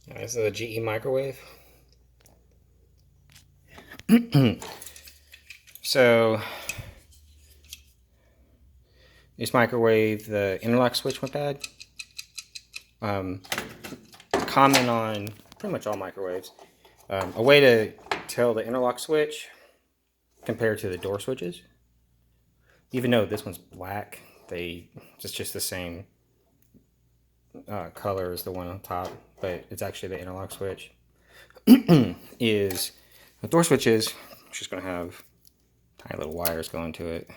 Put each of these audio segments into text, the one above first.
This is a GE microwave. So this microwave, the interlock switch went bad. Common on pretty much all microwaves. A way to tell the interlock switch compared to the door switches, even though this one's black, it's just the same color as the one on top, but it's actually the interlock switch. Is the door switches just going to have tiny little wires going to it.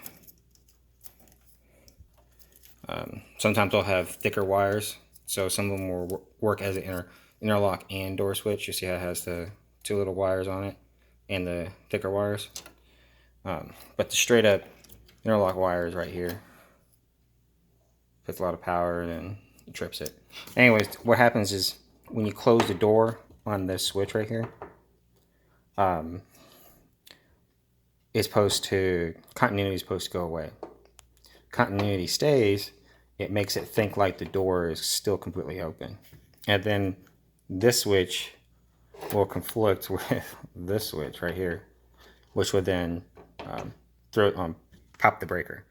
Sometimes they'll have thicker wires, so some of them will work as an interlock and door switch. You see how it has the two little wires on it and the thicker wires. But the straight up interlock wire is right here. Puts a lot of power and it trips it. Anyways, what happens is when you close the door on this switch right here, continuity is supposed to go away. Continuity stays, it makes it think like the door is still completely open. And then this switch will conflict with this switch right here, which would then pop the breaker.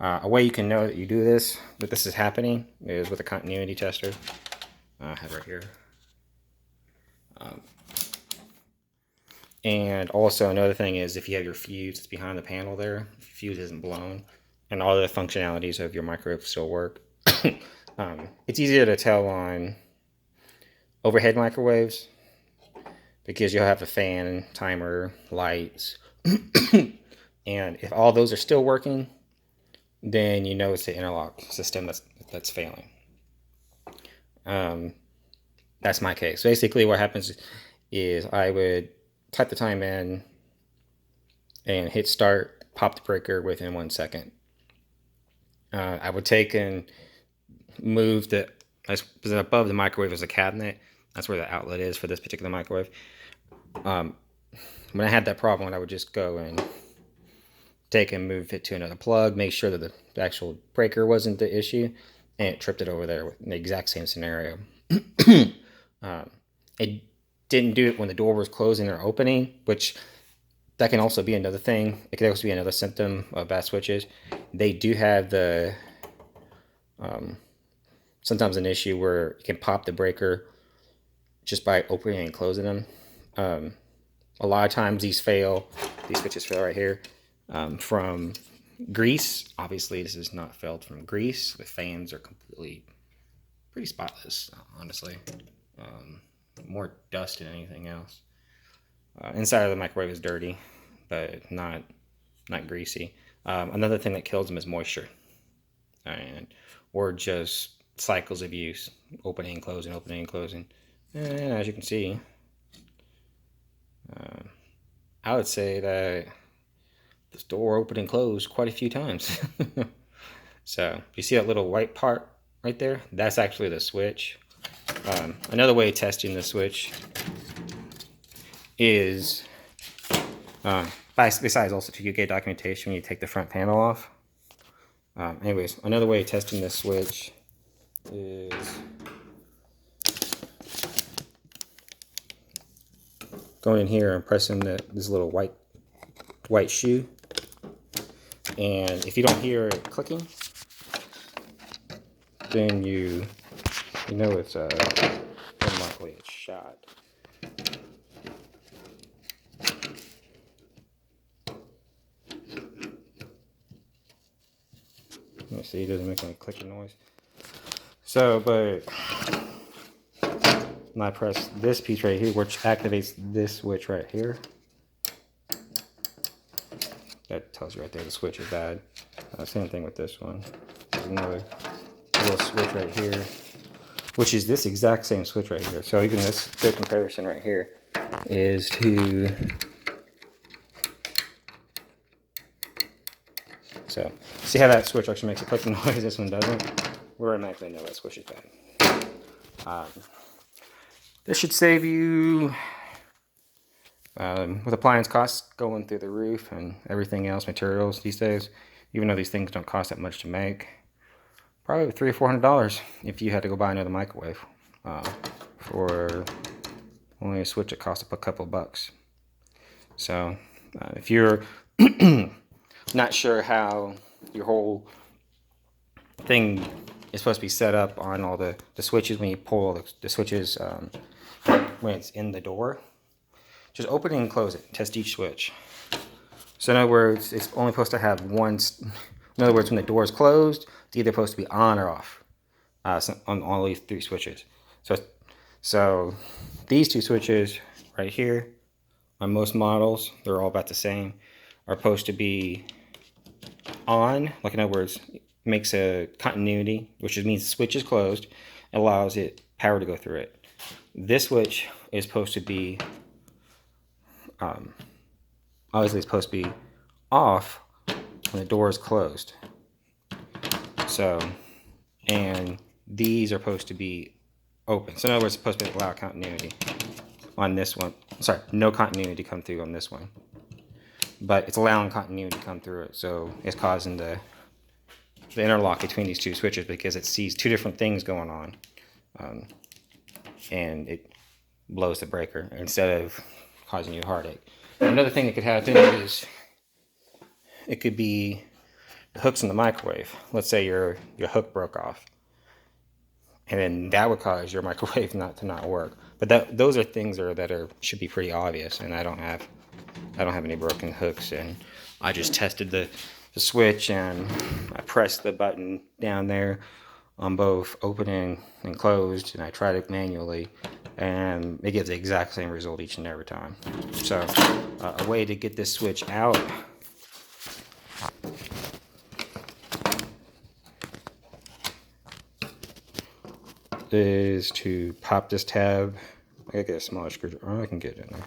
A way you can know that you do this, that this is happening, is with a continuity tester. I have right here. And also another thing is if you have your fuse that's behind the panel there, if your fuse isn't blown, and all the functionalities of your microwave still work. It's easier to tell on overhead microwaves because you'll have a fan, timer, lights, and if all those are still working, then you know it's the interlock system that's failing. That's my case. Basically what happens is I would type the time in and hit start, pop the breaker within 1 second. I would take and move above the microwave is a cabinet. That's where the outlet is for this particular microwave. When I had that problem, I would just go and take and move it to another plug, make sure that the actual breaker wasn't the issue, and it tripped it over there in the exact same scenario. It didn't do it when the door was closing or opening, which that can also be another thing. It could also be another symptom of bad switches. They do have sometimes an issue where you can pop the breaker just by opening and closing them. A lot of times these switches fail right here from grease. Obviously this is not failed from grease. The fans are pretty spotless, honestly. More dust than anything else. Inside of the microwave is dirty, but not greasy. Another thing that kills them is moisture, or just cycles of use, opening and closing, opening and closing. And as you can see, I would say that this door opened and closed quite a few times. So you see that little white part right there? That's actually the switch. Another way of testing the switch is, besides also to get documentation when you take the front panel off. Anyways, another way of testing this switch is going in here and pressing this little white shoe. And if you don't hear it clicking, then you know it's unlikely it's shot. Let's see, it doesn't make any clicking noise. So, but when I press this piece right here, which activates this switch right here, that tells you right there the switch is bad. Same thing with this one. There's another little switch right here, which is this exact same switch right here. So even this good comparison right here is to, so see how that switch actually makes a clicking noise, this one doesn't? We automatically know that switch is bad. This should save you, with appliance costs going through the roof and everything else, materials these days, even though these things don't cost that much to make, probably $300 or $400 if you had to go buy another microwave for only a switch that costs a couple bucks. So if you're not sure how your whole thing is supposed to be set up on all the switches, when you pull the switches when it's in the door, just open it and close it. Test each switch. So in other words, it's only supposed to have one. In other words, when the door is closed, it's either supposed to be on or off on all these 3 switches. So these 2 switches right here, on most models, they're all about the same, are supposed to be on. Like, in other words, makes a continuity, which means the switch is closed, allows it power to go through it. This switch is supposed to be obviously it's supposed to be off when the door is closed. So, and these are supposed to be open. So in other words, it's supposed to allow continuity on this one. Sorry, no continuity to come through on this one. But it's allowing continuity to come through it. So it's causing the interlock between these 2 switches because it sees 2 different things going on. And it blows the breaker instead of causing you a heartache. Another thing that could happen is it could be the hooks in the microwave. Let's say your hook broke off, and then that would cause your microwave to not work. But those are things that should be pretty obvious, and I don't have any broken hooks. And I just tested the switch, and I pressed the button down there on both open and closed, and I tried it manually, and it gives the exact same result each and every time. So a way to get this switch out is to pop this tab. I gotta get a smaller screwdriver. Oh, I can get it in there.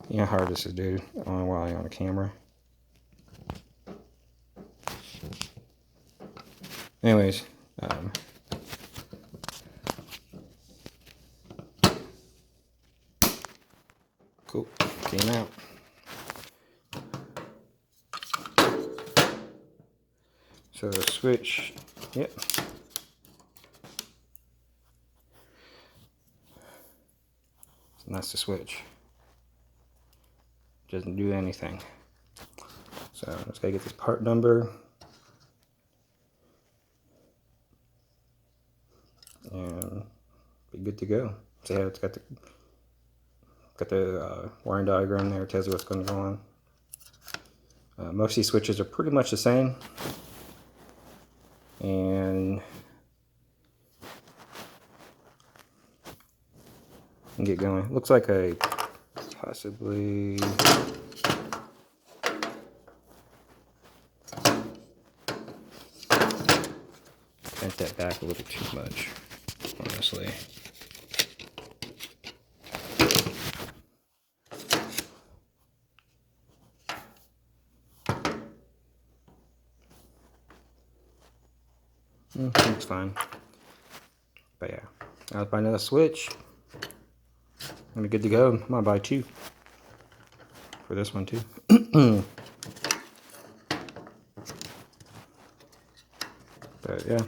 You know how hard this is, dude, while I'm on the camera. Anyways, cool, came out. So the switch, yep. And that's the switch. Doesn't do anything. So let's go get this part number. And be good to go. So yeah, it's got the wiring diagram there. It tells you what's going to go on. Most of these switches are pretty much the same. And get going. Looks like I possibly bent that back a little too much, honestly. Looks fine. But yeah, I'll buy another switch. I'm good to go. I'm gonna buy 2 for this one too. But yeah,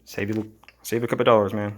save a couple dollars, man.